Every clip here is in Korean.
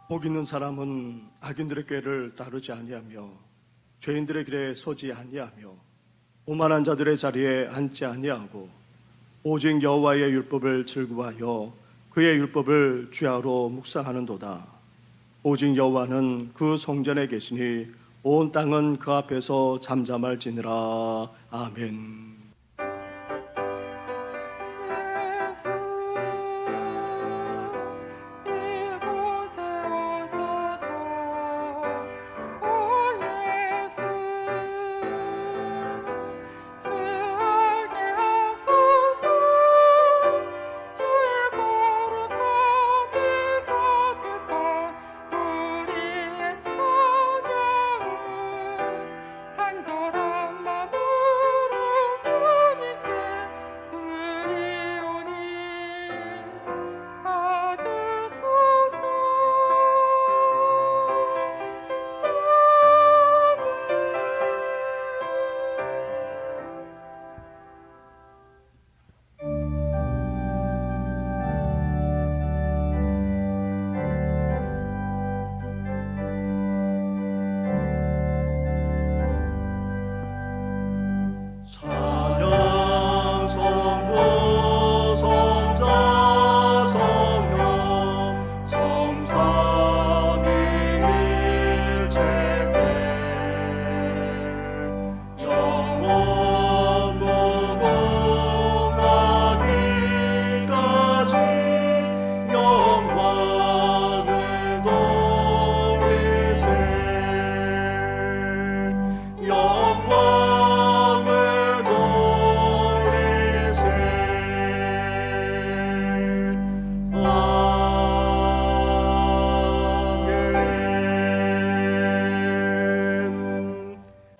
복 있는 사람은 악인들의 꾀를 따르지 아니하며 죄인들의 길에 서지 아니하며 오만한 자들의 자리에 앉지 아니하고 오직 여호와의 율법을 즐거워하여 그의 율법을 주야로 묵상하는도다. 오직 여호와는 그 성전에 계시니 온 땅은 그 앞에서 잠잠할지니라. 아멘.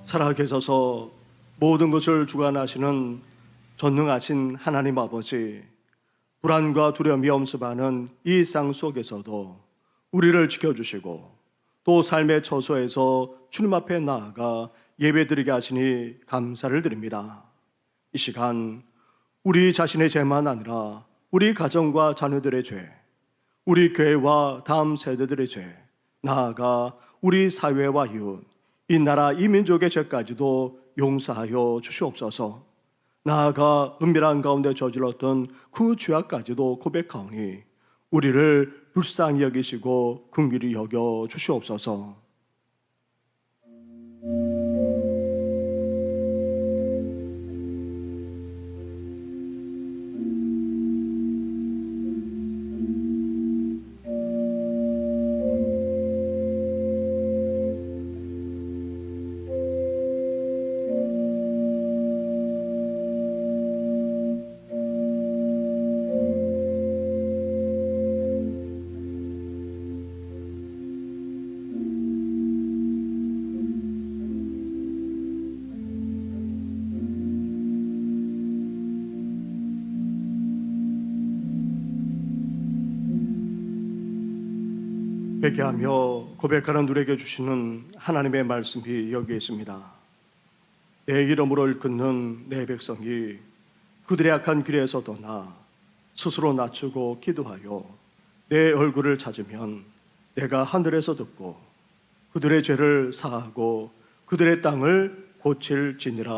살아계셔서 모든 것을 주관하시는 전능하신 하나님 아버지, 불안과 두려움이 엄습하는 이 일상 속에서도 우리를 지켜주시고 또 삶의 처소에서 주님 앞에 나아가 예배드리게 하시니 감사를 드립니다. 이 시간 우리 자신의 죄만 아니라 우리 가정과 자녀들의 죄, 우리 교회와 다음 세대들의 죄, 나아가 우리 사회와 이웃, 이 나라 이 민족의 죄까지도 용서하여 주시옵소서. 나아가 은밀한 가운데 저질렀던 그 죄악까지도 고백하오니 우리를 불쌍히 여기시고 긍휼히 여겨 주시옵소서. 회개하며 고백하는 누구에게 주시는 하나님의 말씀이 여기에 있습니다. 내 이름으로 일컫는 내 백성이 그들의 악한 길에서 떠나 스스로 낮추고 기도하여 내 얼굴을 찾으면 내가 하늘에서 듣고 그들의 죄를 사하고 그들의 땅을 고칠지니라.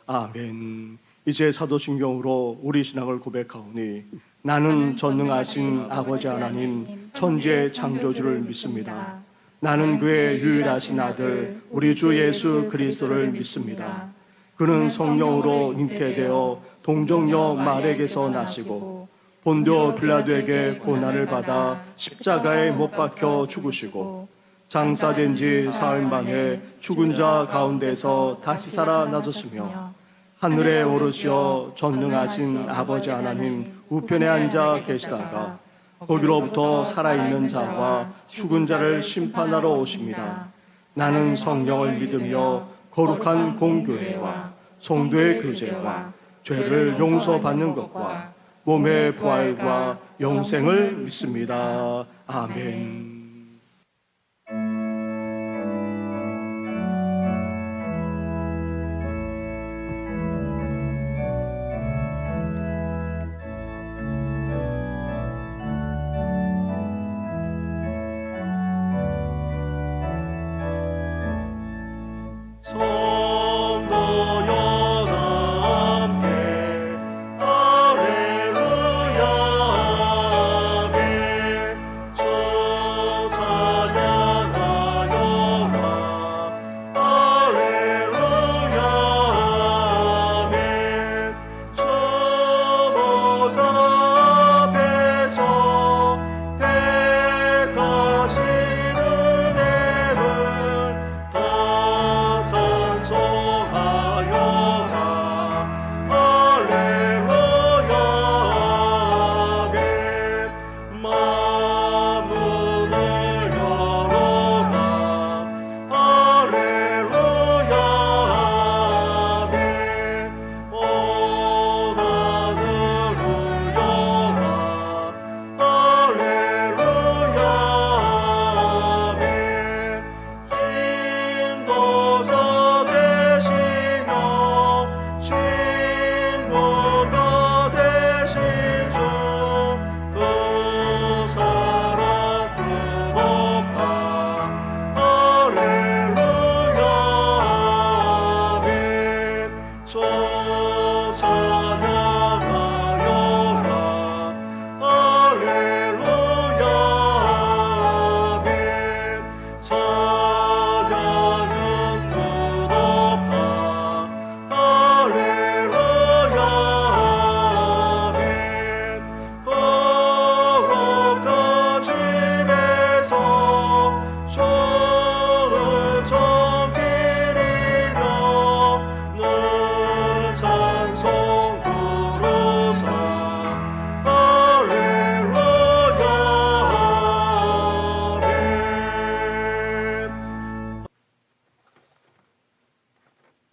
아멘. 이제 사도신경으로 우리 신앙을 고백하오니 나는 전능하신 아버지 하나님 천지의 창조주를 믿습니다. 나는 그의 유일하신 아들 우리 주 예수 그리스도를 믿습니다. 그는 성령으로 잉태되어 동정녀 마리아에게서 나시고 본디오 빌라도에게 고난을 받아 십자가에 못 박혀 죽으시고 장사된 지 사흘 만에 죽은 자 가운데서 다시 살아나셨으며 하늘에 오르시어 전능하신 아버지 하나님 우편에 앉아 계시다가 거기로부터 살아있는 자와 죽은 자를 심판하러 오십니다. 나는 성령을 믿으며 거룩한 공교회와 성도의 교제와 죄를 용서받는 것과 몸의 부활과 영생을 믿습니다. 아멘.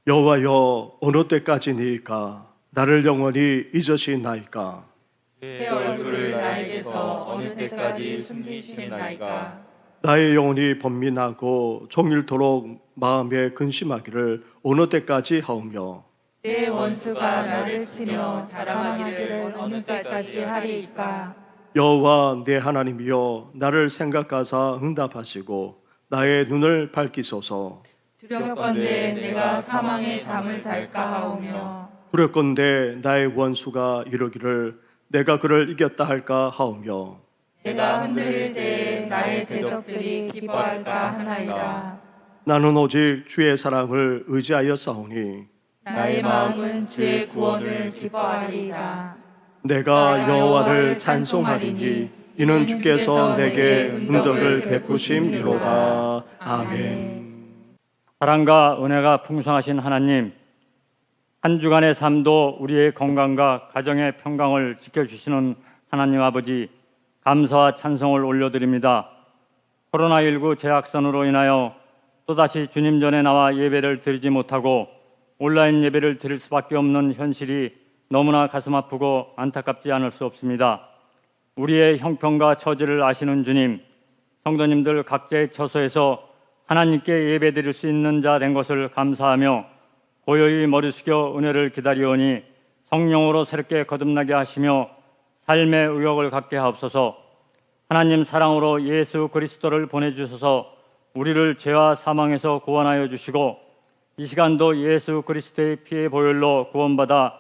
여호와여, 어느 때까지니이까? 나를 영원히 잊으시나이까? 내 얼굴을 나에게서 어느 때까지 숨기시겠나이까? 나의 영혼이 번민하고 종일토록 마음에 근심하기를 어느 때까지 하오며, 내 원수가 나를 치며 자랑하기를 어느 때까지 하리이까? 여호와 내 하나님이여, 나를 생각하사 응답하시고 나의 눈을 밝히소서. 두렵건대 내가 사망의 잠을 잘까 하오며, 두렵건대 나의 원수가 이르기를 내가 그를 이겼다 할까 하오며, 내가 흔들릴 때에 나의 대적들이 기뻐할까 하나이다. 나는 오직 주의 사랑을 의지하여 싸우니 나의 마음은 주의 구원을 기뻐하리이다. 내가 여호와를 찬송하리니 이는 주께서 내게 응덕을 베푸심이로다. 아멘. 사랑과 은혜가 풍성하신 하나님, 한 주간의 삶도 우리의 건강과 가정의 평강을 지켜주시는 하나님 아버지, 감사와 찬송을 올려드립니다. 코로나19 재확산으로 인하여 또다시 주님 전에 나와 예배를 드리지 못하고 온라인 예배를 드릴 수밖에 없는 현실이 너무나 가슴 아프고 안타깝지 않을 수 없습니다. 우리의 형편과 처지를 아시는 주님, 성도님들 각자의 처소에서 하나님께 예배 드릴 수 있는 자 된 것을 감사하며 고요히 머리 숙여 은혜를 기다리오니 성령으로 새롭게 거듭나게 하시며 삶의 의욕을 갖게 하옵소서. 하나님 사랑으로 예수 그리스도를 보내주셔서 우리를 죄와 사망에서 구원하여 주시고 이 시간도 예수 그리스도의 피의 보혈로 구원받아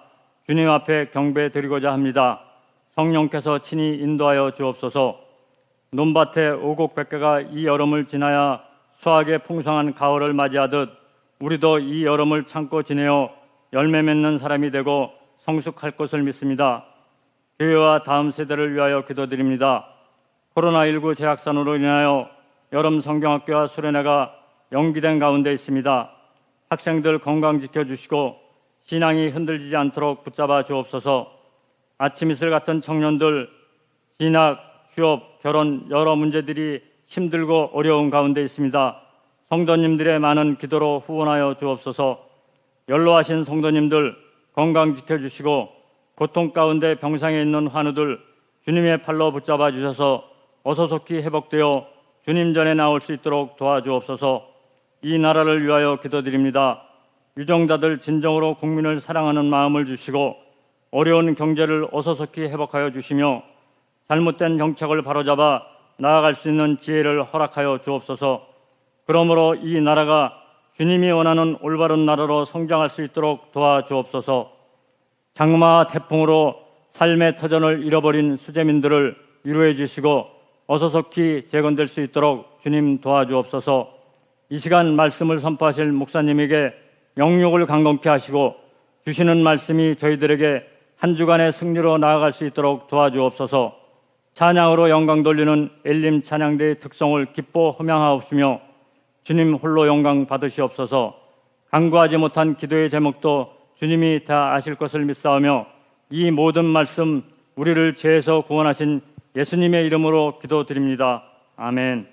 주님 앞에 경배드리고자 합니다. 성령께서 친히 인도하여 주옵소서. 논밭에 오곡백개가 이 여름을 지나야 수확의 풍성한 가을을 맞이하듯 우리도 이 여름을 참고 지내어 열매 맺는 사람이 되고 성숙할 것을 믿습니다. 교회와 다음 세대를 위하여 기도드립니다. 코로나19 재확산으로 인하여 여름 성경학교와 수련회가 연기된 가운데 있습니다. 학생들 건강 지켜주시고 신앙이 흔들리지 않도록 붙잡아 주옵소서. 아침 이슬 같은 청년들 진학, 취업, 결혼 여러 문제들이 힘들고 어려운 가운데 있습니다. 성도님들의 많은 기도로 후원하여 주옵소서. 연로하신 성도님들 건강 지켜주시고 고통 가운데 병상에 있는 환우들 주님의 팔로 붙잡아 주셔서 어서 속히 회복되어 주님 전에 나올 수 있도록 도와주옵소서. 이 나라를 위하여 기도드립니다. 유정자들 진정으로 국민을 사랑하는 마음을 주시고 어려운 경제를 어서 속히 회복하여 주시며 잘못된 정책을 바로잡아 나아갈 수 있는 지혜를 허락하여 주옵소서. 그러므로 이 나라가 주님이 원하는 올바른 나라로 성장할 수 있도록 도와주옵소서. 장마와 태풍으로 삶의 터전을 잃어버린 수재민들을 위로해 주시고 어서 속히 재건될 수 있도록 주님 도와주옵소서. 이 시간 말씀을 선포하실 목사님에게 영육을 강건케 하시고 주시는 말씀이 저희들에게 한 주간의 승리로 나아갈 수 있도록 도와주옵소서. 찬양으로 영광 돌리는 엘림 찬양대의 특성을 기뻐 호명하옵시며 주님 홀로 영광 받으시옵소서. 간구하지 못한 기도의 제목도 주님이 다 아실 것을 믿사오며 이 모든 말씀 우리를 죄에서 구원하신 예수님의 이름으로 기도드립니다. 아멘.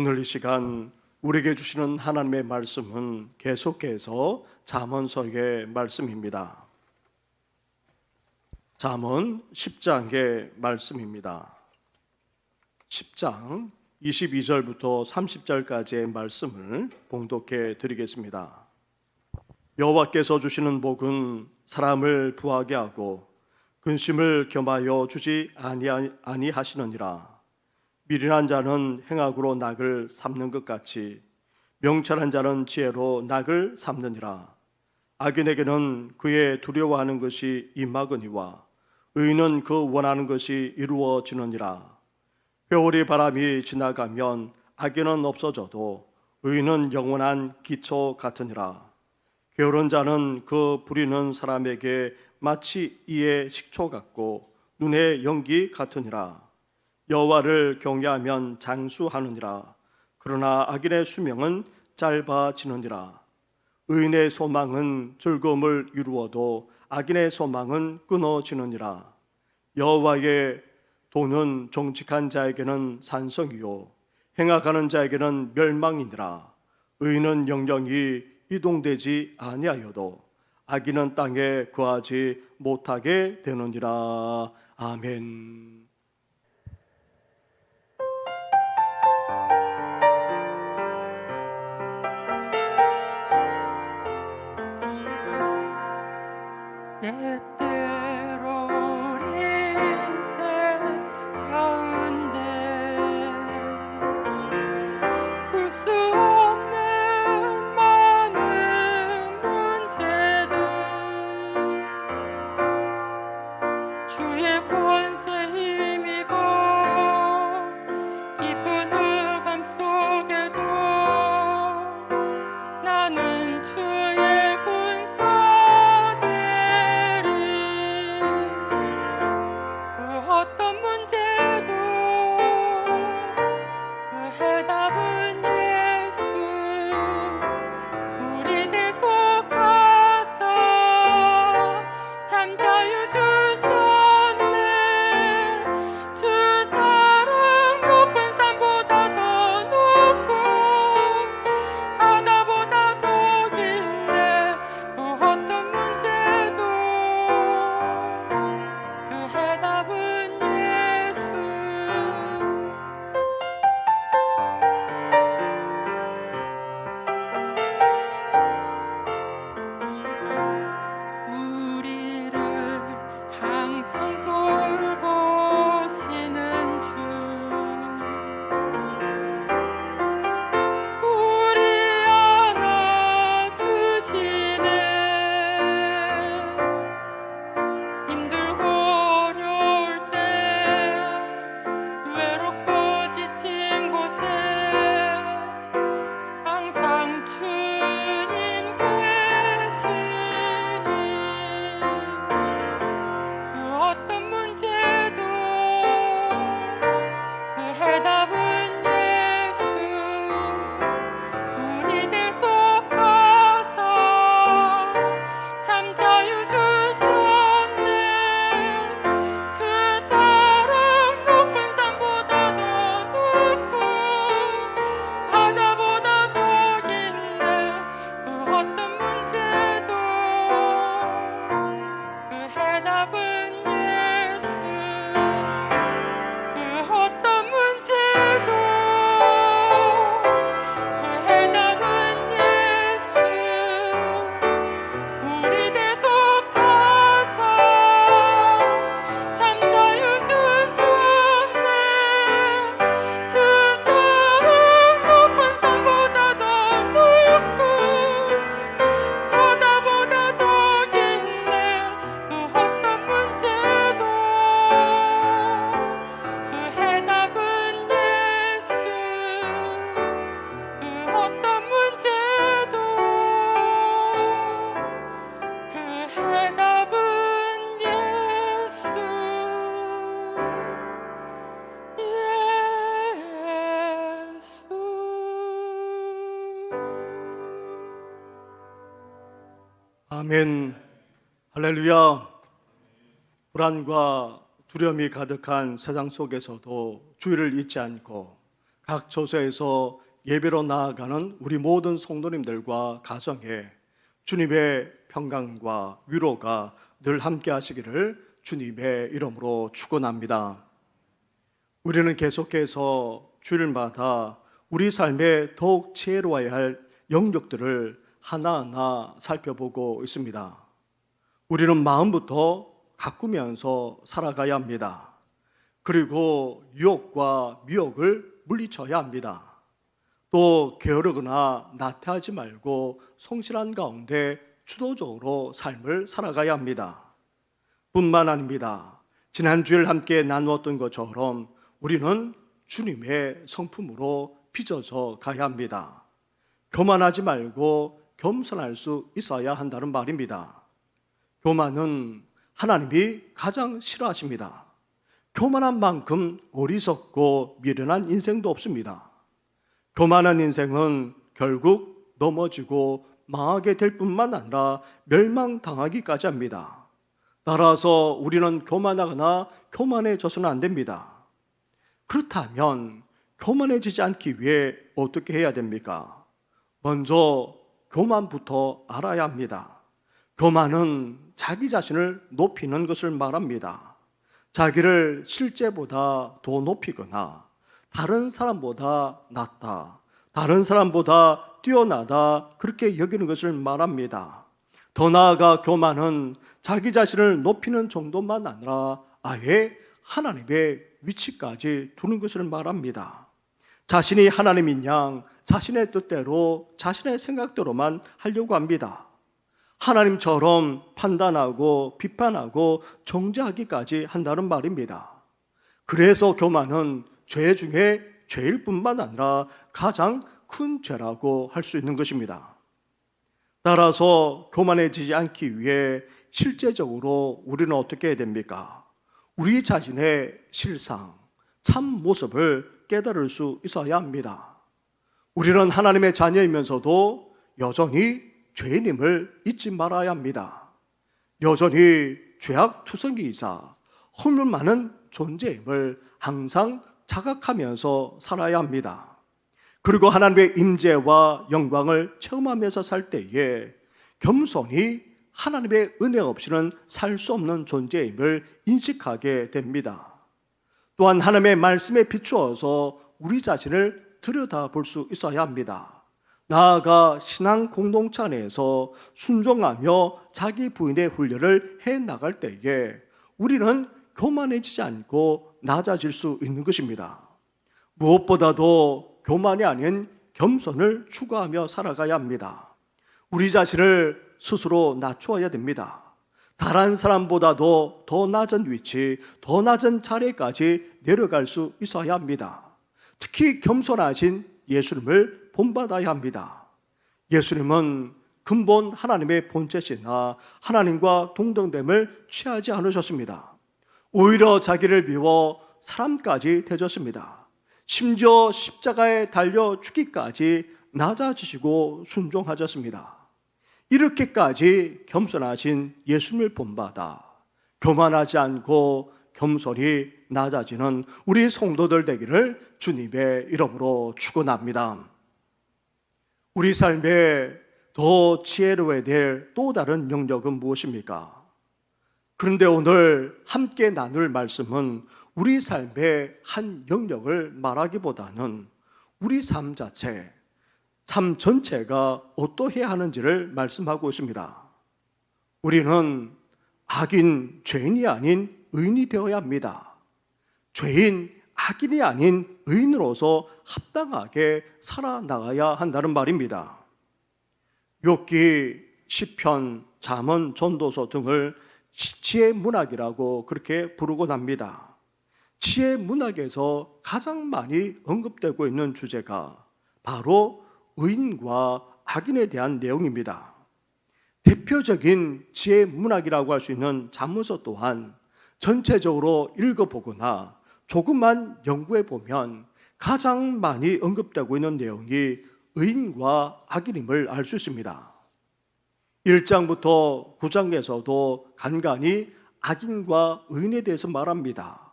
오늘 이 시간 우리에게 주시는 하나님의 말씀은 계속해서 잠언서의 말씀입니다. 잠언 10장의 말씀입니다. 10장 22절부터 30절까지의 말씀을 봉독해 드리겠습니다. 여호와께서 주시는 복은 사람을 부하게 하고 근심을 겸하여 주지 아니하시느니라. 미련한 자는 행악으로 낙을 삼는 것 같이 명철한 자는 지혜로 낙을 삼느니라. 악인에게는 그의 두려워하는 것이 임하거니와 의인은 그 원하는 것이 이루어지느니라. 회오리 바람이 지나가면 악인은 없어져도 의인은 영원한 기초 같으니라. 게으른 자는 그 부리는 사람에게 마치 이의 식초 같고 눈의 연기 같으니라. 여호와를 경외하면 장수하느니라. 그러나 악인의 수명은 짧아지느니라. 의인의 소망은 즐거움을 이루어도 악인의 소망은 끊어지느니라. 여호와의 도는 정직한 자에게는 산성이요 행악하는 자에게는 멸망이니라. 의인은 영영이 이동되지 아니하여도 악인은 땅에 거하지 못하게 되느니라. 아멘. 때때로 우리 인생 가운데 풀 수 없는 많은 문제들 주의 권세 힘입어 깊은 흑암 속에도 나는 주의 군사 되리. 그 어떤 문제도 그 해답은 예수. 우리 대속하사 참 자유 주셨네. 주 사랑 높은 산보다 더 높고 바다보다 더 깊네. 그 어떤 문제도 그 해답은 예수. 우리를 항상 돌보시는 주. 우리 안아주시네. 힘들고 어려울 때 외롭고 지친 곳에 항상 주님 계시니. 그 어떤 문제도 그 해답은 예수. 우리 대속하사 참 자유 주셨네. 주 사랑 높은 산보다 더 높고 바다보다 더 깊네. 그 어떤 문제도 그 해답은 예수. 그 어떤 문제도 그 해답은 예수. 우리 대속하사 참 자유 주셨네. 주 사랑 높은 산보다 더 높고 바다보다 더 깊네. 그 어떤 문제도 그 해답은 예수. 그 어떤 문제도 그 해답은 예수. 아멘. 할렐루야. 불안과 두려움이 가득한 세상 속에서도 주의를 잊지 않고 각 처소에서 예배로 나아가는 우리 모든 성도님들과 가정에 주님의 평강과 위로가 늘 함께 하시기를 주님의 이름으로 축원합니다. 우리는 계속해서 주일마다 우리 삶에 더욱 지혜로워야 할 영역들을 하나하나 살펴보고 있습니다. 우리는 마음부터 가꾸면서 살아가야 합니다. 그리고 유혹과 미혹을 물리쳐야 합니다. 또 게으르거나 나태하지 말고 성실한 가운데 주도적으로 삶을 살아가야 합니다. 뿐만 아닙니다. 지난 주일 함께 나누었던 것처럼 우리는 주님의 성품으로 빚어져 가야 합니다. 교만하지 말고 겸손할 수 있어야 한다는 말입니다. 교만은 하나님이 가장 싫어하십니다. 교만한 만큼 어리석고 미련한 인생도 없습니다. 교만한 인생은 결국 넘어지고 망하게 될 뿐만 아니라 멸망당하기까지 합니다. 따라서 우리는 교만하거나 교만해져서는 안 됩니다. 그렇다면 교만해지지 않기 위해 어떻게 해야 됩니까? 먼저 교만부터 알아야 합니다. 교만은 자기 자신을 높이는 것을 말합니다. 자기를 실제보다 더 높이거나 다른 사람보다 낫다, 다른 사람보다 뛰어나다 그렇게 여기는 것을 말합니다. 더 나아가 교만은 자기 자신을 높이는 정도만 아니라 아예 하나님의 위치까지 두는 것을 말합니다. 자신이 하나님인 양 자신의 뜻대로 자신의 생각대로만 하려고 합니다. 하나님처럼 판단하고 비판하고 정죄하기까지 한다는 말입니다. 그래서 교만은 죄 중에 죄일 뿐만 아니라 가장 큰 죄라고 할 수 있는 것입니다. 따라서 교만해지지 않기 위해 실제적으로 우리는 어떻게 해야 됩니까? 우리 자신의 실상, 참 모습을 깨달을 수 있어야 합니다. 우리는 하나님의 자녀이면서도 여전히 죄인임을 잊지 말아야 합니다. 여전히 죄악투성이이자 허물 많은 존재임을 항상 자각하면서 살아야 합니다. 그리고 하나님의 임재와 영광을 체험하면서 살 때에 겸손히 하나님의 은혜 없이는 살 수 없는 존재임을 인식하게 됩니다. 또한 하나님의 말씀에 비추어서 우리 자신을 들여다볼 수 있어야 합니다. 나아가 신앙 공동체 안에서 순종하며 자기 부인의 훈련을 해나갈 때에 우리는 교만해지지 않고 낮아질 수 있는 것입니다. 무엇보다도 교만이 아닌 겸손을 추구하며 살아가야 합니다. 우리 자신을 스스로 낮추어야 됩니다. 다른 사람보다도 더 낮은 위치, 더 낮은 자리까지 내려갈 수 있어야 합니다. 특히 겸손하신 예수님을 본받아야 합니다. 예수님은 근본 하나님의 본체시나 하나님과 동등됨을 취하지 않으셨습니다. 오히려 자기를 비워 사람까지 되셨습니다. 심지어 십자가에 달려 죽기까지 낮아지시고 순종하셨습니다. 이렇게까지 겸손하신 예수님을 본받아 교만하지 않고 겸손히 낮아지는 우리 성도들 되기를 주님의 이름으로 축원합니다. 우리 삶에 더 지혜로워야 될 또 다른 영역은 무엇입니까? 그런데 오늘 함께 나눌 말씀은 우리 삶의 한 영역을 말하기보다는 우리 삶 자체, 삶 전체가 어떠해야 하는지를 말씀하고 있습니다. 우리는 악인, 죄인이 아닌 의인이 되어야 합니다. 죄인, 악인이 아닌 의인으로서 합당하게 살아나가야 한다는 말입니다. 욥기, 시편, 잠언, 전도서 등을 지혜 문학이라고 그렇게 부르곤 합니다. 지혜 문학에서 가장 많이 언급되고 있는 주제가 바로 의인과 악인에 대한 내용입니다. 대표적인 지혜 문학이라고 할 수 있는 잠언서 또한 전체적으로 읽어보거나 조금만 연구해 보면 가장 많이 언급되고 있는 내용이 의인과 악인임을 알 수 있습니다. 1장부터 9장에서도 간간히 악인과 의인에 대해서 말합니다.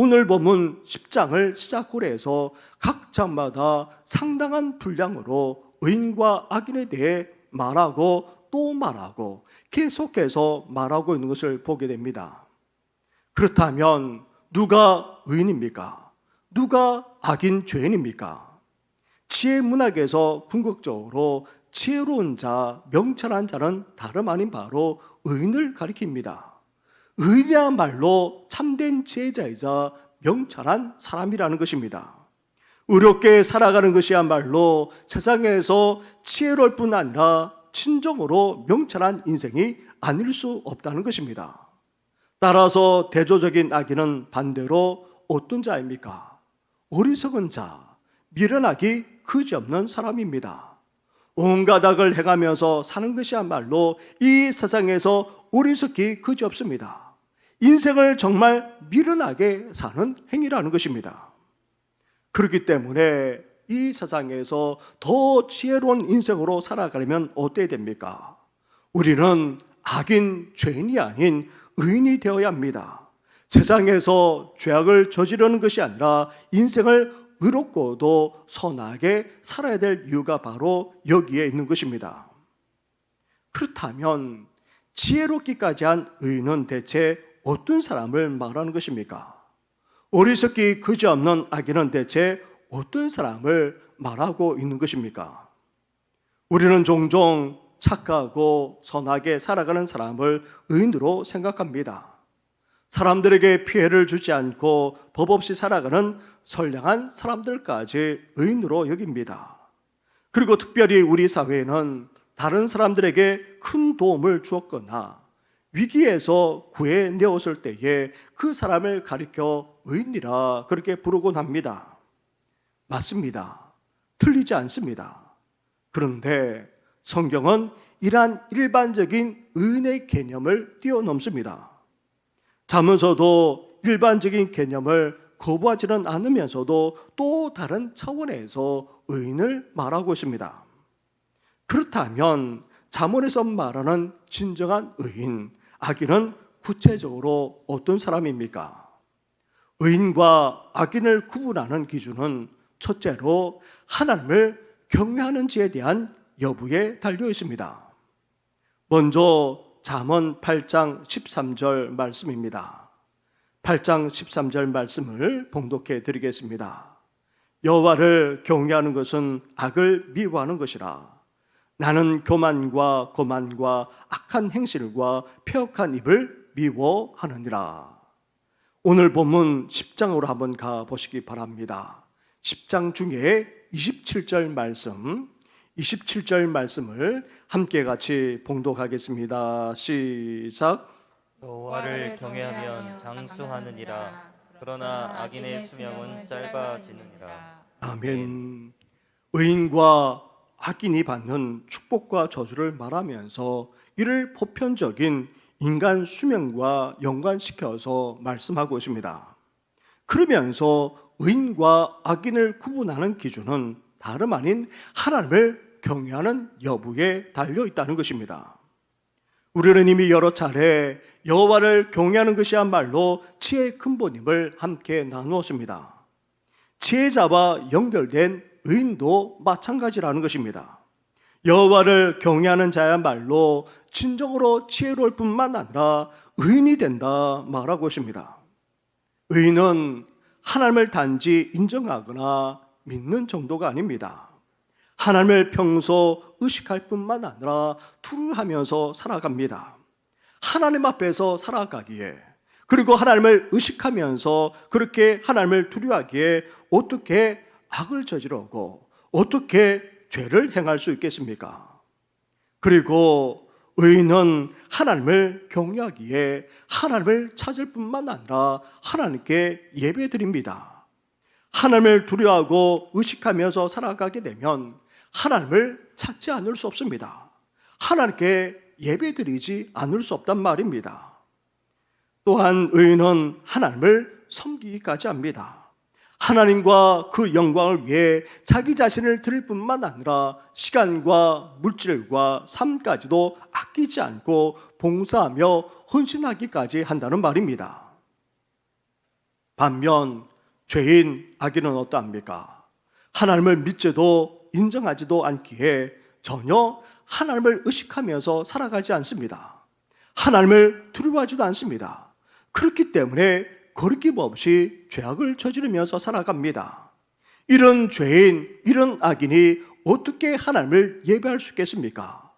오늘 본문 10장을 시작으로 해서 각 장마다 상당한 분량으로 의인과 악인에 대해 말하고 또 말하고 계속해서 말하고 있는 것을 보게 됩니다. 그렇다면 누가 의인입니까? 누가 악인 죄인입니까? 지혜 문학에서 궁극적으로 지혜로운 자, 명철한 자는 다름 아닌 바로 의인을 가리킵니다. 의인이야말로 참된 지혜자이자 명철한 사람이라는 것입니다. 의롭게 살아가는 것이야말로 세상에서 지혜로울 뿐 아니라 진정으로 명철한 인생이 아닐 수 없다는 것입니다. 따라서 대조적인 악인은 반대로 어떤 자입니까? 어리석은 자, 미련하기 그지없는 사람입니다. 온갖 악을 행하면서 사는 것이야말로 이 세상에서 어리석기 그지없습니다. 인생을 정말 미련하게 사는 행위라는 것입니다. 그렇기 때문에 이 세상에서 더 지혜로운 인생으로 살아가려면 어때야 됩니까? 우리는 악인, 죄인이 아닌 의인이 되어야 합니다. 세상에서 죄악을 저지르는 것이 아니라 인생을 의롭고도 선하게 살아야 될 이유가 바로 여기에 있는 것입니다. 그렇다면 지혜롭기까지 한 의인은 대체 어떤 사람을 말하는 것입니까? 어리석기 그지없는 악인은 대체 어떤 사람을 말하고 있는 것입니까? 우리는 종종 착하고 선하게 살아가는 사람을 의인으로 생각합니다. 사람들에게 피해를 주지 않고 법 없이 살아가는 선량한 사람들까지 의인으로 여깁니다. 그리고 특별히 우리 사회에는 다른 사람들에게 큰 도움을 주었거나 위기에서 구해내었을 때에 그 사람을 가리켜 의인이라 그렇게 부르곤 합니다. 맞습니다. 틀리지 않습니다. 그런데 성경은 이러한 일반적인 의인의 개념을 뛰어넘습니다. 자면서도 일반적인 개념을 거부하지는 않으면서도 또 다른 차원에서 의인을 말하고 있습니다. 그렇다면 잠언에서 말하는 진정한 의인, 악인은 구체적으로 어떤 사람입니까? 의인과 악인을 구분하는 기준은 첫째로 하나님을 경외하는지에 대한 여부에 달려 있습니다. 먼저 잠언 8장 13절 말씀입니다. 8장 13절 말씀을 봉독해 드리겠습니다. 여호와를 경외하는 것은 악을 미워하는 것이라. 나는 교만과 거만과 악한 행실과 폐역한 입을 미워하느니라. 오늘 본문 10장으로 한번 가보시기 바랍니다. 10장 중에 27절 말씀, 27절 말씀을 함께 같이 봉독하겠습니다. 시작. 여호와를 경외하면 장수하느니라. 그러나 악인의 수명은 짧아지느니라. 아멘. 의인과 악인이 받는 축복과 저주를 말하면서 이를 보편적인 인간 수명과 연관시켜서 말씀하고 있습니다. 그러면서 의인과 악인을 구분하는 기준은 다름 아닌 하나님을 경외하는 여부에 달려 있다는 것입니다. 우리는 이미 여러 차례 여호와를 경외하는 것이야말로 지혜의 근본임을 함께 나누었습니다. 지혜자와 연결된 의인도 마찬가지라는 것입니다. 여호와를 경외하는 자야말로 진정으로 지혜로울 뿐만 아니라 의인이 된다 말하고 있습니다. 의인은 하나님을 단지 인정하거나 믿는 정도가 아닙니다. 하나님을 평소 의식할 뿐만 아니라 투르하면서 살아갑니다. 하나님 앞에서 살아가기에, 그리고 하나님을 의식하면서 그렇게 하나님을 두려워하기에 어떻게 악을 저지르고 어떻게 죄를 행할 수 있겠습니까? 그리고 의인은 하나님을 경외하기에 하나님을 찾을 뿐만 아니라 하나님께 예배드립니다. 하나님을 두려워하고 의식하면서 살아가게 되면 하나님을 찾지 않을 수 없습니다. 하나님께 예배드리지 않을 수 없단 말입니다. 또한 의인은 하나님을 섬기기까지 합니다. 하나님과 그 영광을 위해 자기 자신을 드릴 뿐만 아니라 시간과 물질과 삶까지도 아끼지 않고 봉사하며 헌신하기까지 한다는 말입니다. 반면 죄인 악인은 어떠합니까? 하나님을 믿지도 인정하지도 않기에 전혀 하나님을 의식하면서 살아가지 않습니다. 하나님을 두려워하지도 않습니다. 그렇기 때문에 거리낌 없이 죄악을 저지르면서 살아갑니다. 이런 죄인, 이런 악인이 어떻게 하나님을 예배할 수 있겠습니까?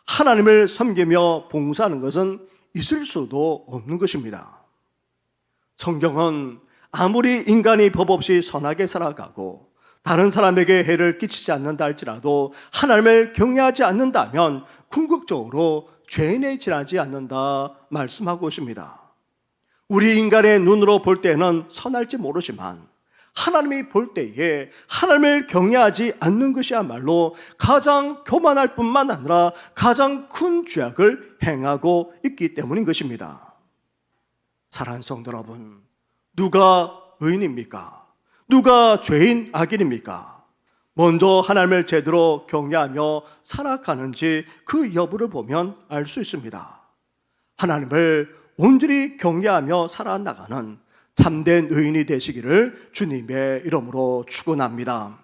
하나님을 섬기며 봉사하는 것은 있을 수도 없는 것입니다. 성경은 아무리 인간이 법 없이 선하게 살아가고 다른 사람에게 해를 끼치지 않는다 할지라도 하나님을 경외하지 않는다면 궁극적으로 죄인에 지나지 않는다 말씀하고 있습니다. 우리 인간의 눈으로 볼 때는 선할지 모르지만 하나님이 볼 때에 하나님을 경외하지 않는 것이야말로 가장 교만할 뿐만 아니라 가장 큰 죄악을 행하고 있기 때문인 것입니다. 사랑하는 성도 여러분, 누가 의인입니까? 누가 죄인 악인입니까? 먼저 하나님을 제대로 경외하며 살아가는지 그 여부를 보면 알 수 있습니다. 하나님을 온전히 경외하며 살아나가는 참된 의인이 되시기를 주님의 이름으로 축원합니다.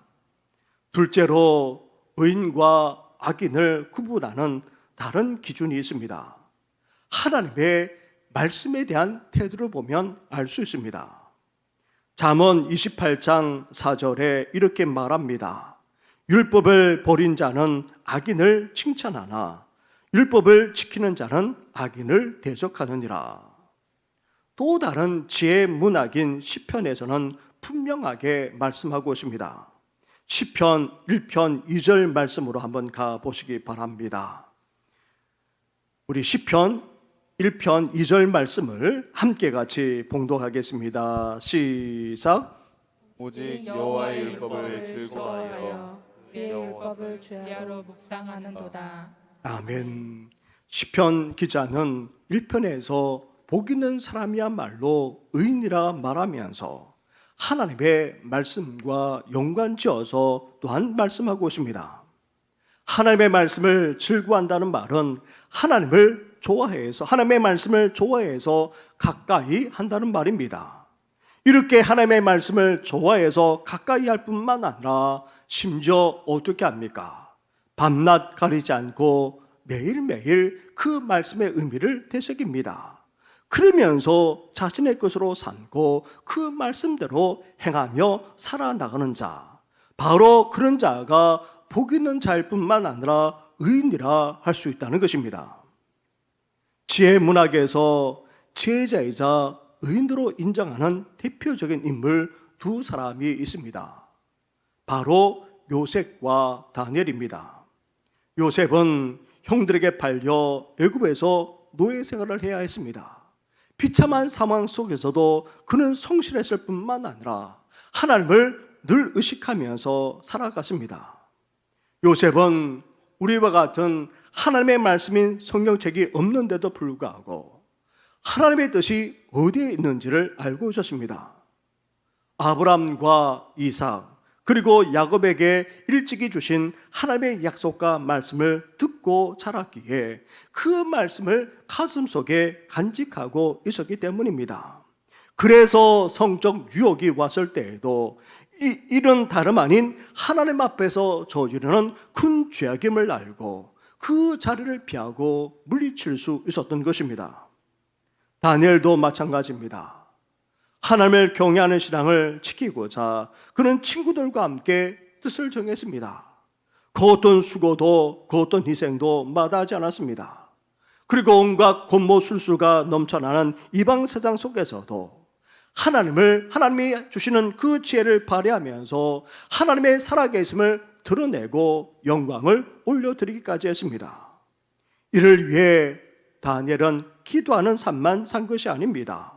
둘째로 의인과 악인을 구분하는 다른 기준이 있습니다. 하나님의 말씀에 대한 태도를 보면 알 수 있습니다. 잠언 28장 4절에 이렇게 말합니다. 율법을 버린 자는 악인을 칭찬하나 율법을 지키는 자는 악인을 대적하느니라. 또 다른 지혜 문학인 시편에서는 분명하게 말씀하고 있습니다. 시편 1편 2절 말씀으로 한번 가보시기 바랍니다. 우리 시편 1편 2절 말씀을 함께 같이 봉독하겠습니다. 시작. 오직 여호와의 율법을 즐거워하여 그의 율법을 주야로 묵상하는도다. 아멘. 시편 기자는 1편에서 복 있는 사람이야말로 의인이라 말하면서 하나님의 말씀과 연관지어서 또한 말씀하고 있습니다. 하나님의 말씀을 즐거워한다는 말은 하나님을 좋아해서, 하나님의 말씀을 좋아해서 가까이 한다는 말입니다. 이렇게 하나님의 말씀을 좋아해서 가까이 할 뿐만 아니라 심지어 어떻게 합니까? 밤낮 가리지 않고 매일매일 그 말씀의 의미를 되새깁니다. 그러면서 자신의 것으로 삼고 그 말씀대로 행하며 살아나가는 자, 바로 그런 자가 복 있는 자일 뿐만 아니라 의인이라 할 수 있다는 것입니다. 지혜 문학에서 지혜자이자 의인으로 인정하는 대표적인 인물 두 사람이 있습니다. 바로 요셉과 다니엘입니다. 요셉은 형들에게 팔려 애굽에서 노예 생활을 해야 했습니다. 비참한 상황 속에서도 그는 성실했을 뿐만 아니라 하나님을 늘 의식하면서 살아갔습니다. 요셉은 우리와 같은 하나님의 말씀인 성경책이 없는데도 불구하고 하나님의 뜻이 어디에 있는지를 알고 있었습니다. 아브람과 이삭 그리고 야곱에게 일찍이 주신 하나님의 약속과 말씀을 듣고 자랐기에 그 말씀을 가슴속에 간직하고 있었기 때문입니다. 그래서 성적 유혹이 왔을 때에도 이런 다름 아닌 하나님 앞에서 저지르는 큰 죄악임을 알고 그 자리를 피하고 물리칠 수 있었던 것입니다. 다니엘도 마찬가지입니다. 하나님을 경외하는 신앙을 지키고자 그는 친구들과 함께 뜻을 정했습니다. 그 어떤 수고도 그 어떤 희생도 마다하지 않았습니다. 그리고 온갖 권모술수가 넘쳐나는 이방 세상 속에서도 하나님이 주시는 그 지혜를 발휘하면서 하나님의 살아계심을 드러내고 영광을 올려드리기까지 했습니다. 이를 위해 다니엘은 기도하는 삶만 산 것이 아닙니다.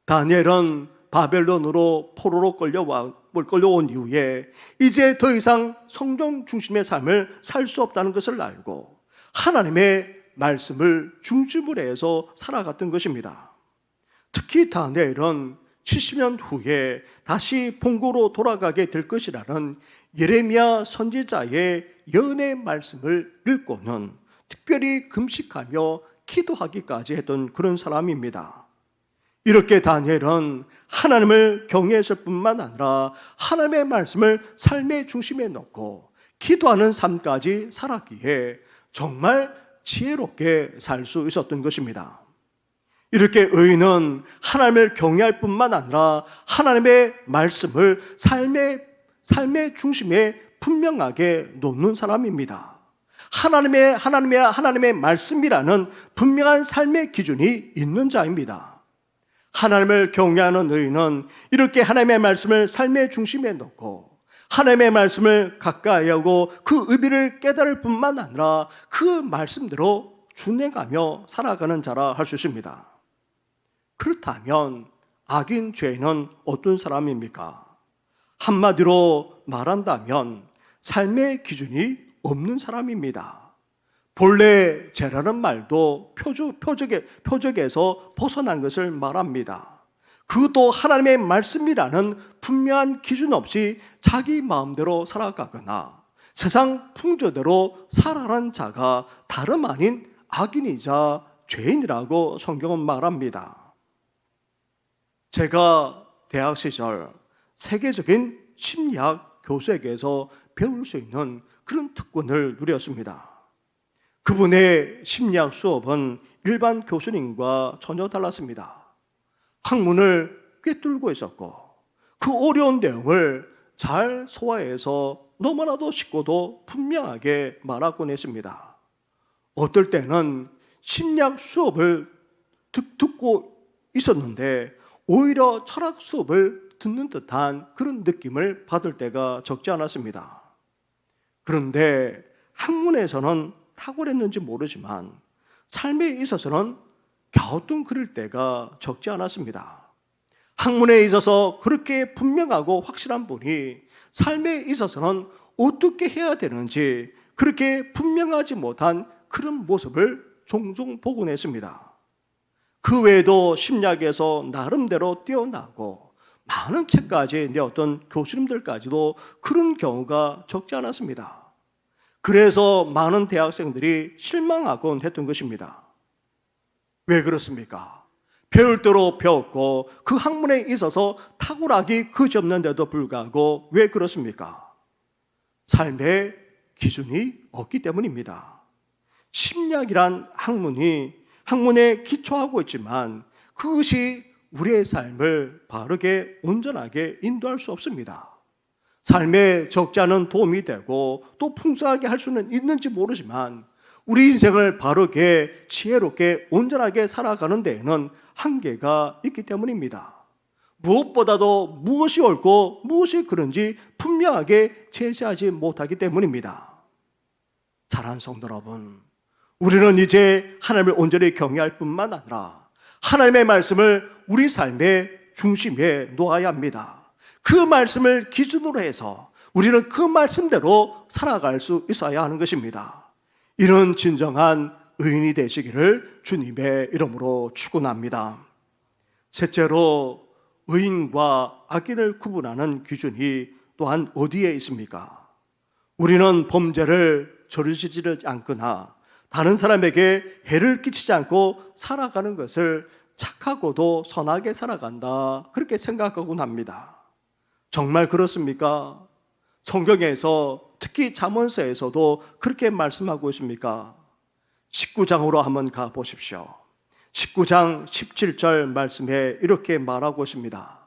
다니엘은 바벨론으로 포로로 끌려온 이후에 이제 더 이상 성경 중심의 삶을 살 수 없다는 것을 알고 하나님의 말씀을 중심으로 해서 살아갔던 것입니다. 특히 다니엘은 70년 후에 다시 본고로 돌아가게 될 것이라는 예레미야 선지자의 예언의 말씀을 읽고는 특별히 금식하며 기도하기까지 했던 그런 사람입니다. 이렇게 다니엘은 하나님을 경외했을 뿐만 아니라 하나님의 말씀을 삶의 중심에 놓고 기도하는 삶까지 살았기에 정말 지혜롭게 살 수 있었던 것입니다. 이렇게 의인은 하나님을 경외할 뿐만 아니라 하나님의 말씀을 삶의 중심에 분명하게 놓는 사람입니다. 하나님의 말씀이라는 분명한 삶의 기준이 있는 자입니다. 하나님을 경외하는 의인은 이렇게 하나님의 말씀을 삶의 중심에 놓고 하나님의 말씀을 가까이 하고 그 의미를 깨달을 뿐만 아니라 그 말씀대로 준행하며 살아가는 자라 할 수 있습니다. 그렇다면 악인 죄인은 어떤 사람입니까? 한마디로 말한다면 삶의 기준이 없는 사람입니다. 본래 죄라는 말도 표적에서 벗어난 것을 말합니다. 그것도 하나님의 말씀이라는 분명한 기준 없이 자기 마음대로 살아가거나 세상 풍조대로 살아가는 자가 다름 아닌 악인이자 죄인이라고 성경은 말합니다. 제가 대학 시절 세계적인 심리학 교수에게서 배울 수 있는 그런 특권을 누렸습니다. 그분의 심리학 수업은 일반 교수님과 전혀 달랐습니다. 학문을 꿰뚫고 있었고 그 어려운 내용을 잘 소화해서 너무나도 쉽고도 분명하게 말하곤 했습니다. 어떨 때는 심리학 수업을 듣고 있었는데 오히려 철학 수업을 듣는 듯한 그런 느낌을 받을 때가 적지 않았습니다. 그런데 학문에서는 탁월했는지 모르지만 삶에 있어서는 갸우뚱거릴 때가 적지 않았습니다. 학문에 있어서 그렇게 분명하고 확실한 분이 삶에 있어서는 어떻게 해야 되는지 그렇게 분명하지 못한 그런 모습을 종종 보곤 했습니다. 그 외에도 심리학에서 나름대로 뛰어나고 많은 책까지 내었던 교수님들까지도 그런 경우가 적지 않았습니다. 그래서 많은 대학생들이 실망하곤 했던 것입니다. 왜 그렇습니까? 배울 대로 배웠고 그 학문에 있어서 탁월하기 그지없는데도 불구하고 왜 그렇습니까? 삶의 기준이 없기 때문입니다. 심리학이란 학문에 기초하고 있지만 그것이 우리의 삶을 바르게 온전하게 인도할 수 없습니다. 삶에 적지 않은 도움이 되고 또 풍성하게 할 수는 있는지 모르지만 우리 인생을 바르게 지혜롭게 온전하게 살아가는 데에는 한계가 있기 때문입니다. 무엇보다도 무엇이 옳고 무엇이 그른지 분명하게 제시하지 못하기 때문입니다. 사랑하는 성도 여러분, 우리는 이제 하나님을 온전히 경외할 뿐만 아니라 하나님의 말씀을 우리 삶의 중심에 놓아야 합니다. 그 말씀을 기준으로 해서 우리는 그 말씀대로 살아갈 수 있어야 하는 것입니다. 이런 진정한 의인이 되시기를 주님의 이름으로 축원합니다. 셋째로 의인과 악인을 구분하는 기준이 또한 어디에 있습니까? 우리는 범죄를 저지르지 않거나 다른 사람에게 해를 끼치지 않고 살아가는 것을 착하고도 선하게 살아간다 그렇게 생각하곤 합니다. 정말 그렇습니까? 성경에서 특히 잠언서에서도 그렇게 말씀하고 있습니까? 19장으로 한번 가보십시오. 19장 17절 말씀에 이렇게 말하고 있습니다.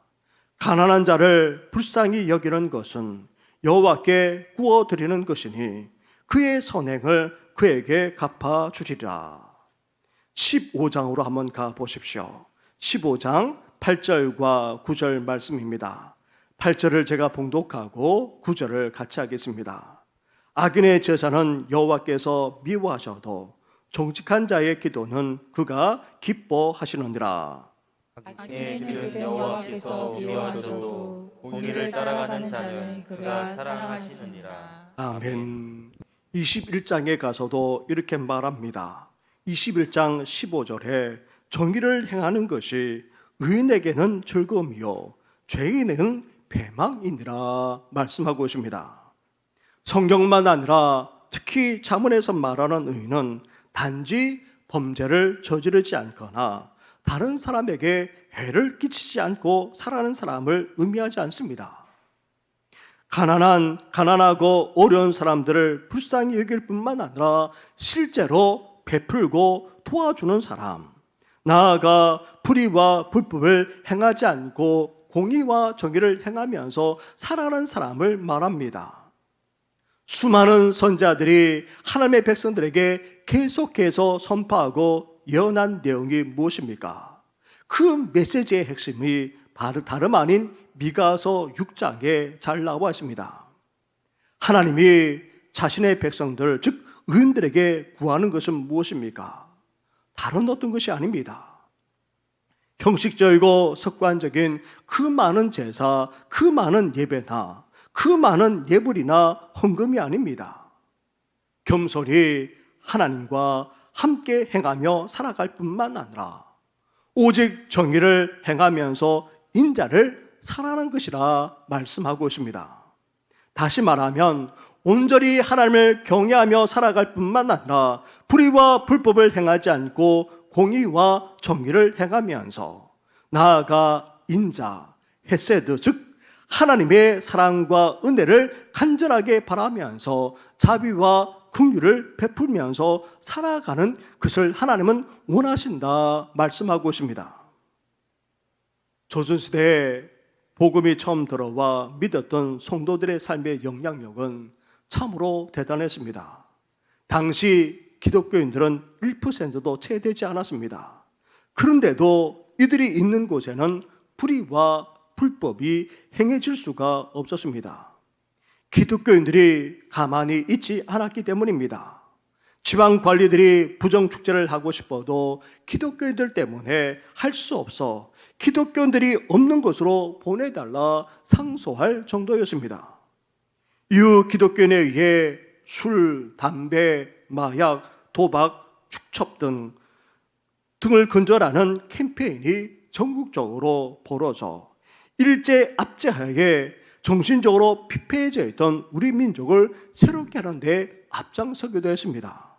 가난한 자를 불쌍히 여기는 것은 여호와께 구워드리는 것이니 그의 선행을 그에게 갚아주리라. 15장으로 한번 가보십시오. 15장 8절과 9절 말씀입니다. 8절을 제가 봉독하고 9절을 같이 하겠습니다. 악인의 제사는 여호와께서 미워하셔도 정직한 자의 기도는 그가 기뻐하시느니라. 악인의 길은 여호와께서 미워하셔도 공의를 따라가는 자는 그가 사랑하시느니라. 아멘. 21장에 가서도 이렇게 말합니다. 21장 15절에 정의를 행하는 것이 의인에게는 즐거움이요 죄인에게는 배망이니라 말씀하고 있습니다. 성경만 아니라 특히 잠언에서 말하는 의인은 단지 범죄를 저지르지 않거나 다른 사람에게 해를 끼치지 않고 살아가는 사람을 의미하지 않습니다. 가난하고 어려운 사람들을 불쌍히 여길 뿐만 아니라 실제로 베풀고 도와주는 사람, 나아가 불의와 불법을 행하지 않고 공의와 정의를 행하면서 살아가는 사람을 말합니다. 수많은 선지자들이 하나님의 백성들에게 계속해서 선포하고 예언한 내용이 무엇입니까? 그 메시지의 핵심이 다름 아닌 미가서 6장에 잘 나와 있습니다. 하나님이 자신의 백성들, 즉 의인들에게 구하는 것은 무엇입니까? 다른 어떤 것이 아닙니다. 형식적이고 습관적인 그 많은 제사, 그 많은 예배나 그 많은 예불이나 헌금이 아닙니다. 겸손히 하나님과 함께 행하며 살아갈 뿐만 아니라 오직 정의를 행하면서 인자를 사랑하는 것이라 말씀하고 있습니다. 다시 말하면 온전히 하나님을 경외하며 살아갈 뿐만 아니라 불의와 불법을 행하지 않고 공의와 정의를 행하면서 나아가 인자, 헤세드, 즉 하나님의 사랑과 은혜를 간절하게 바라면서 자비와 긍휼을 베풀면서 살아가는 것을 하나님은 원하신다 말씀하고 있습니다. 조선시대에 복음이 처음 들어와 믿었던 성도들의 삶의 영향력은 참으로 대단했습니다. 당시 기독교인들은 1%도 채 되지 않았습니다. 그런데도 이들이 있는 곳에는 불의와 불법이 행해질 수가 없었습니다. 기독교인들이 가만히 있지 않았기 때문입니다. 지방 관리들이 부정축제를 하고 싶어도 기독교인들 때문에 할 수 없어 기독교인들이 없는 곳으로 보내달라 상소할 정도였습니다. 이후 기독교인에 의해 술, 담배, 마약, 도박, 축첩 등을 근절하는 캠페인이 전국적으로 벌어져 일제 압제하에 정신적으로 피폐해져 있던 우리 민족을 새롭게 하는 데 앞장서기도 했습니다.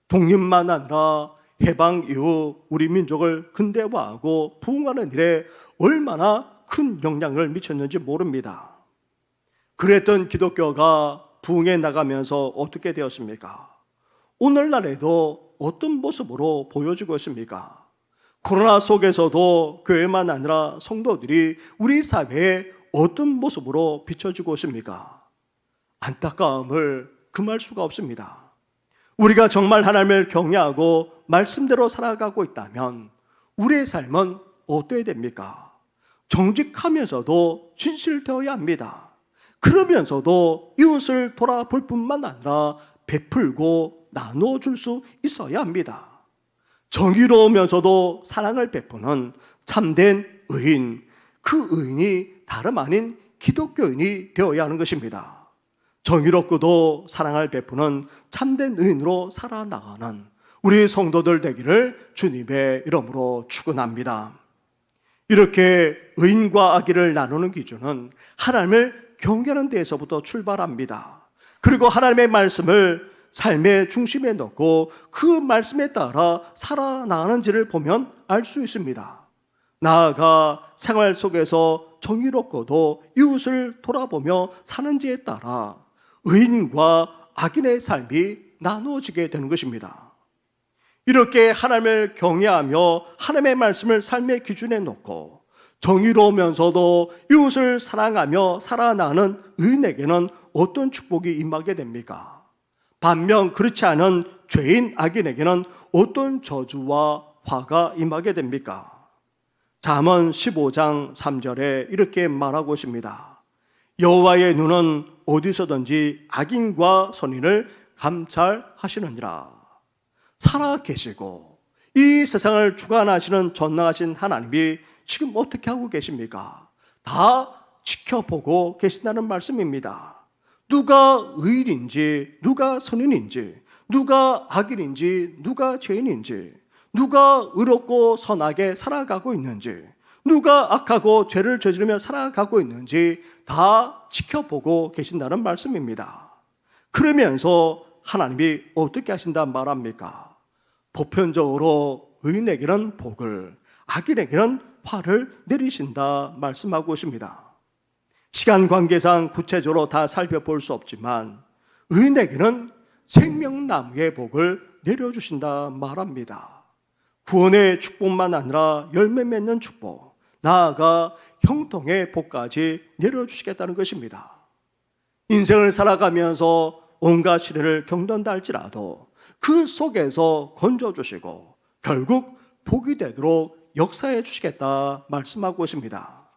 독립만 아니라 해방 이후 우리 민족을 근대화하고 부흥하는 일에 얼마나 큰 영향을 미쳤는지 모릅니다. 그랬던 기독교가 부흥해 나가면서 어떻게 되었습니까? 오늘날에도 어떤 모습으로 보여지고 있습니까? 코로나 속에서도 교회만 아니라 성도들이 우리 사회에 어떤 모습으로 비춰지고 있습니까? 안타까움을 금할 수가 없습니다. 우리가 정말 하나님을 경외하고 말씀대로 살아가고 있다면 우리의 삶은 어떠해야 됩니까? 정직하면서도 진실되어야 합니다. 그러면서도 이웃을 돌아볼 뿐만 아니라 베풀고 나눠줄 수 있어야 합니다. 정의로우면서도 사랑을 베푸는 참된 의인, 그 의인이 다름 아닌 기독교인이 되어야 하는 것입니다. 정의롭고도 사랑을 베푸는 참된 의인으로 살아나가는 우리 성도들 되기를 주님의 이름으로 축원합니다. 이렇게 의인과 악의를 나누는 기준은 하나님을 경외하는 데에서부터 출발합니다. 그리고 하나님의 말씀을 삶의 중심에 넣고 그 말씀에 따라 살아나가는지를 보면 알 수 있습니다. 나아가 생활 속에서 정의롭고도 이웃을 돌아보며 사는지에 따라 의인과 악인의 삶이 나누어지게 되는 것입니다. 이렇게 하나님을 경외하며 하나님의 말씀을 삶의 기준에 놓고 정의로우면서도 이웃을 사랑하며 살아나는 의인에게는 어떤 축복이 임하게 됩니까? 반면 그렇지 않은 죄인 악인에게는 어떤 저주와 화가 임하게 됩니까? 잠언 15장 3절에 이렇게 말하고 있습니다. 여호와의 눈은 어디서든지 악인과 선인을 감찰하시느니라. 살아 계시고 이 세상을 주관하시는 전능하신 하나님이 지금 어떻게 하고 계십니까? 다 지켜보고 계신다는 말씀입니다. 누가 의인인지, 누가 선인인지, 누가 악인인지, 누가 죄인인지, 누가 의롭고 선하게 살아가고 있는지, 누가 악하고 죄를 저지르며 살아가고 있는지 다 지켜보고 계신다는 말씀입니다. 그러면서 하나님이 어떻게 하신다 말합니까? 보편적으로 의인에게는 복을, 악인에게는 화를 내리신다 말씀하고 있습니다. 시간 관계상 구체적으로 다 살펴볼 수 없지만 의인에게는 생명나무의 복을 내려주신다 말합니다. 구원의 축복만 아니라 열매 맺는 축복, 나아가 형통의 복까지 내려주시겠다는 것입니다. 인생을 살아가면서 온갖 시련을 겪는다 할지라도 그 속에서 건져주시고 결국 복이 되도록 역사해 주시겠다 말씀하고 있습니다.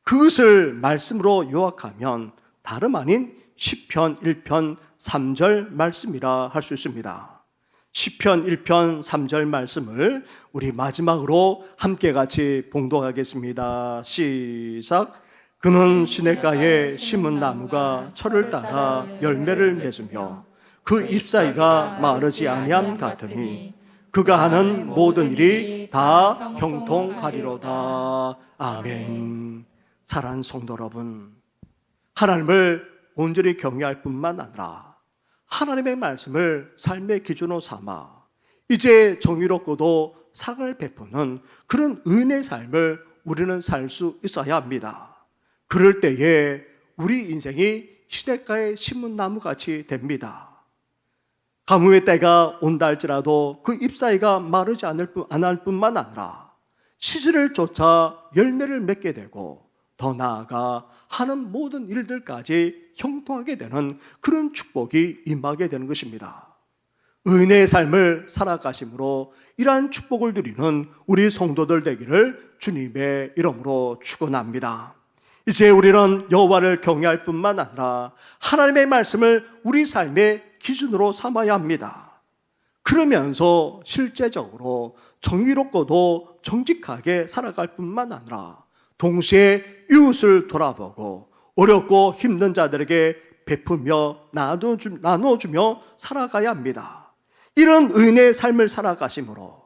그것을 말씀으로 요약하면 다름 아닌 시편 1편 3절 말씀이라 할 수 있습니다. 시편 1편 3절 말씀을 우리 마지막으로 함께 같이 봉독하겠습니다. 시작. 그는 시냇가에 심은 나무가 철을 따라 열매를 맺으며 그 잎사귀가 마르지 아니함 같으니 그가 하는 모든 일이 다 형통하리로다. 아멘. 사랑하는 성도 여러분, 하나님을 온전히 경외할 뿐만 아니라 하나님의 말씀을 삶의 기준으로 삼아 이제 정의롭고도 상을 베푸는 그런 은혜의 삶을 우리는 살 수 있어야 합니다. 그럴 때에 우리 인생이 시냇가에 심은 나무같이 됩니다. 가뭄의 때가 온다 할지라도 그 잎사귀가 마르지 않을 뿐만 아니라 시절을 쫓아 열매를 맺게 되고 더 나아가 하는 모든 일들까지 형통하게 되는 그런 축복이 임하게 되는 것입니다. 은혜의 삶을 살아가심으로 이러한 축복을 누리는 우리 성도들 되기를 주님의 이름으로 축원합니다. 이제 우리는 여호와를 경외할 뿐만 아니라 하나님의 말씀을 우리 삶의 기준으로 삼아야 합니다. 그러면서 실제적으로 정의롭고도 정직하게 살아갈 뿐만 아니라 동시에 이웃을 돌아보고 어렵고 힘든 자들에게 베풀며 나눠주며 살아가야 합니다. 이런 은혜의 삶을 살아가심으로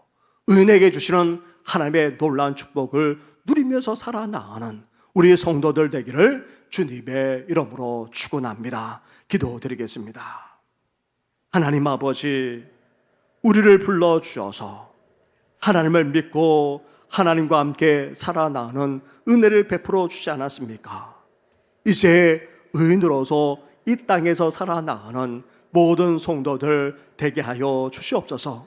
은혜에게 주시는 하나님의 놀라운 축복을 누리면서 살아나가는 우리 성도들 되기를 주님의 이름으로 축원합니다. 기도드리겠습니다. 하나님 아버지, 우리를 불러주셔서 하나님을 믿고 하나님과 함께 살아나가는 은혜를 베풀어 주지 않았습니까? 이제 의인으로서 이 땅에서 살아나가는 모든 성도들 되게 하여 주시옵소서.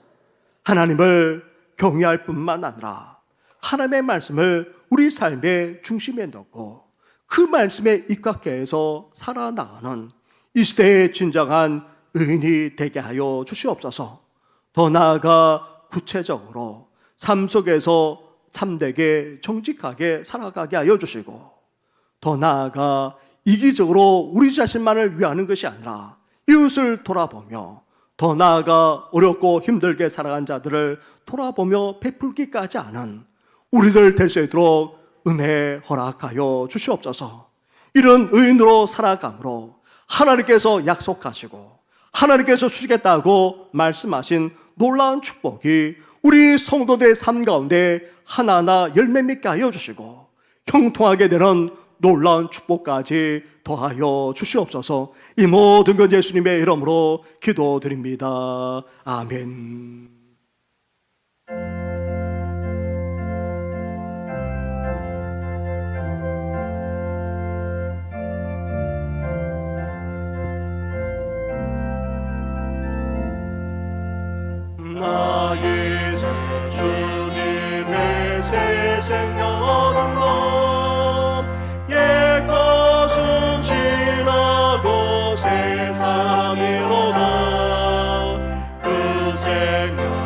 하나님을 경외할 뿐만 아니라 하나님의 말씀을 우리 삶의 중심에 넣고 그 말씀에 입각해서 살아나가는 이 시대의 진정한 의인이 되게 하여 주시옵소서. 더 나아가 구체적으로 삶 속에서 참되게 정직하게 살아가게 하여 주시고 더 나아가 이기적으로 우리 자신만을 위하는 것이 아니라 이웃을 돌아보며 더 나아가 어렵고 힘들게 살아간 자들을 돌아보며 베풀기까지 하는 우리들 될 수 있도록 은혜 허락하여 주시옵소서. 이런 의인으로 살아감으로 하나님께서 약속하시고 하나님께서 주시겠다고 말씀하신 놀라운 축복이 우리 성도들의 삶 가운데 하나하나 열매 맺게 하여 주시고 형통하게 되는 놀라운 축복까지 더하여 주시옵소서. 이 모든 것 예수님의 이름으로 기도드립니다. 아멘. 나의 주님의 새 생명 얻은 것 옛 것은 지나고 세상이로다 그 생명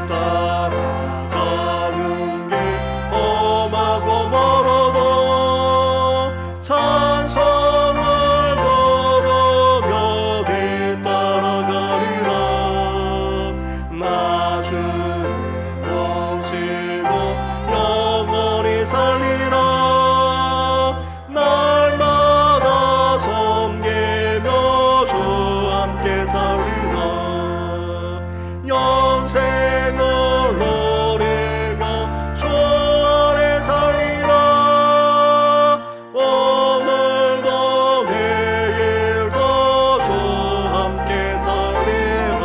따라가는 길 험하고 멀어도 찬송을 부르며 뒤따라가리라. 나 주를 모시고 영원히 살리라. 날마다 섬기며 주 함께 살리라. 영생을 노래가 주 안에 살리라. 오늘도 내일도 주 함께 살리라.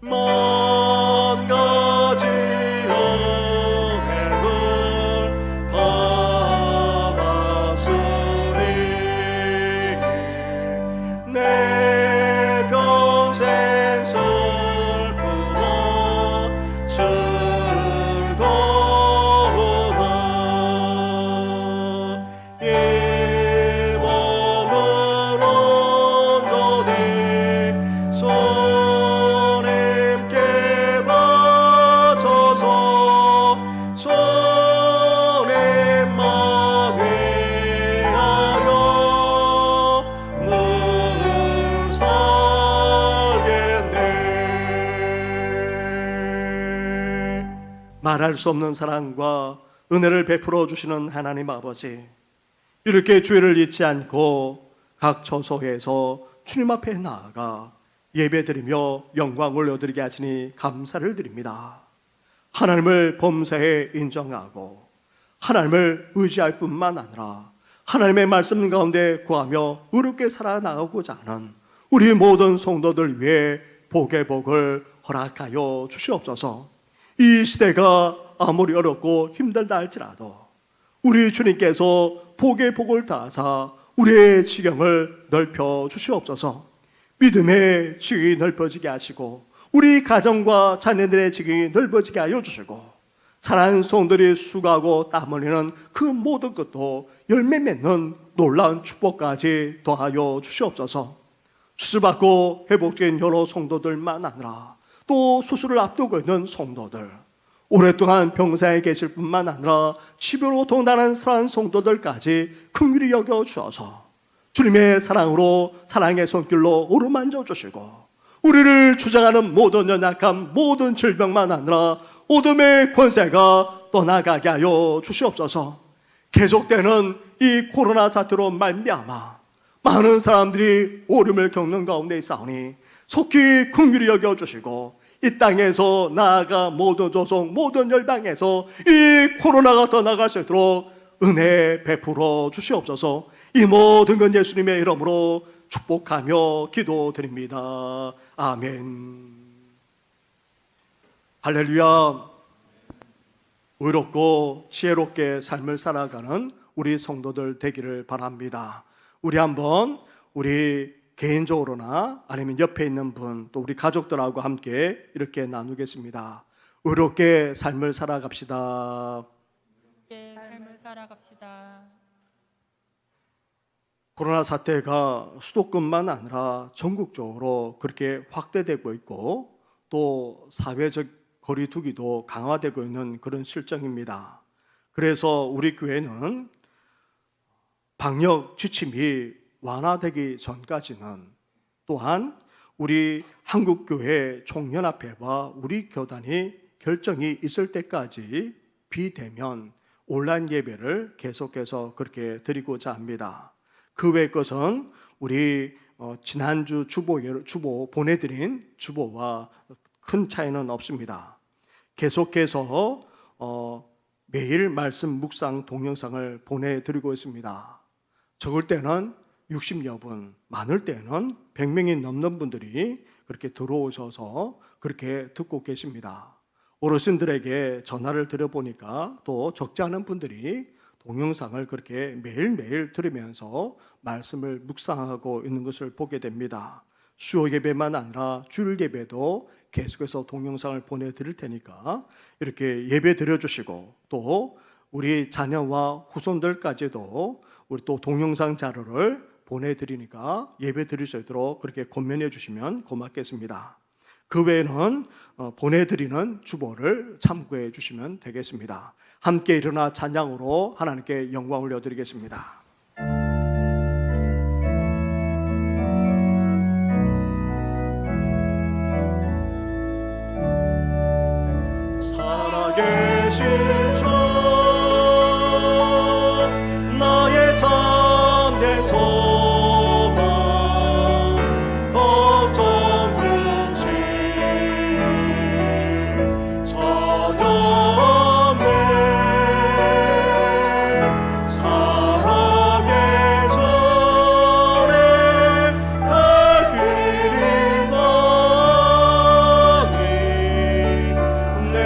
먼 가지 은혜를 받았으니 내 평생 슬프나 즐거우나 이 몸을 온전히 주님께 바쳐서 주님만 위하여 늘 살겠네. 말할 수 없는 사랑과 은혜를 베풀어 주시는 하나님 아버지, 이렇게 주의를 잊지 않고 각 처소에서 주님 앞에 나아가 예배드리며 영광 올려드리게 하시니 감사를 드립니다. 하나님을 범사에 인정하고 하나님을 의지할 뿐만 아니라 하나님의 말씀 가운데 구하며 의롭게 살아나가고자 하는 우리 모든 성도들 위해 복의 복을 허락하여 주시옵소서. 이 시대가 아무리 어렵고 힘들다 할지라도 우리 주님께서 복의 복을 다하사 우리의 지경을 넓혀 주시옵소서. 믿음의 지경이 넓어지게 하시고 우리 가정과 자녀들의 지경이 넓어지게 하여 주시고 사랑하는 성도들이 수고하고 땀 흘리는 그 모든 것도 열매 맺는 놀라운 축복까지 더하여 주시옵소서. 수술받고 회복된 여러 성도들만 아니라 또 수술을 앞두고 있는 성도들, 오랫동안 병사에 계실 뿐만 아니라 치료로 동단한 사랑하는 성도들까지 긍휼히 여겨 주어서 주님의 사랑으로 사랑의 손길로 오르만져 주시고 우리를 주장하는 모든 연약함, 모든 질병만 아니라 어둠의 권세가 떠나가게 하여 주시옵소서. 계속되는 이 코로나 사태로 말미암아 많은 사람들이 어려움을 겪는 가운데 있사오니 속히 긍휼히 여겨주시고 이 땅에서 나아가 모든 조성, 모든 열방에서 이 코로나가 떠나갈 수 있도록 은혜 베풀어 주시옵소서. 이 모든 건 예수님의 이름으로 축복하며 기도드립니다. 아멘. 할렐루야. 의롭고 지혜롭게 삶을 살아가는 우리 성도들 되기를 바랍니다. 우리 개인적으로나 아니면 옆에 있는 분, 또 우리 가족들하고 함께 이렇게 나누겠습니다. 의롭게 삶을 살아갑시다. 삶을 살아갑시다. 코로나 사태가 수도권만 아니라 전국적으로 그렇게 확대되고 있고 또 사회적 거리두기도 강화되고 있는 그런 실정입니다. 그래서 우리 교회는 방역 지침이 완화되기 전까지는 또한 우리 한국교회 총연합회와 우리 교단이 결정이 있을 때까지 비대면 온라인 예배를 계속해서 그렇게 드리고자 합니다. 그 외의 것은 우리 지난주 주보 보내드린 주보와 큰 차이는 없습니다. 계속해서 매일 말씀 묵상 동영상을 보내드리고 있습니다. 적을 때는 60여 분, 많을 때는 100명이 넘는 분들이 그렇게 들어오셔서 그렇게 듣고 계십니다. 어르신들에게 전화를 드려보니까 또 적지 않은 분들이 동영상을 그렇게 매일매일 들으면서 말씀을 묵상하고 있는 것을 보게 됩니다. 수요 예배만 아니라 주일 예배도 계속해서 동영상을 보내드릴 테니까 이렇게 예배 드려주시고 또 우리 자녀와 후손들까지도 우리 또 동영상 자료를 보내드리니까 예배 드릴 수 있도록 그렇게 권면해 주시면 고맙겠습니다. 그 외에는 보내드리는 주보를 참고해 주시면 되겠습니다. 함께 일어나 찬양으로 하나님께 영광 올려드리겠습니다. 살아계신 주 나의 참된 소망 걱정 없이 전혀 없네 사랑의 전에 갈 길이 너니 내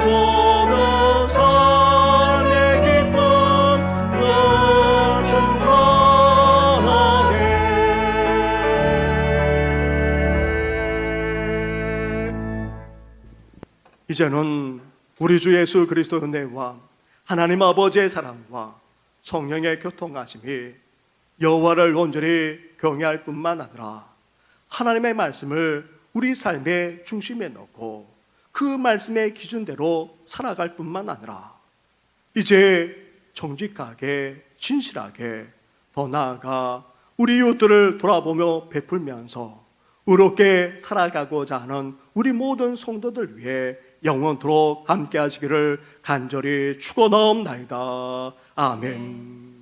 모든 삶의 기쁨 널 충만하네. 이제는 우리 주 예수 그리스도의 은혜와 하나님 아버지의 사랑과 성령의 교통하심이 여호와를 온전히 경외할 뿐만 아니라 하나님의 말씀을 우리 삶의 중심에 넣고 그 말씀의 기준대로 살아갈 뿐만 아니라 이제 정직하게 진실하게 더 나아가 우리 이웃들을 돌아보며 베풀면서 의롭게 살아가고자 하는 우리 모든 성도들 위해 영원토록 함께 하시기를 간절히 축원하옵나이다. 아멘.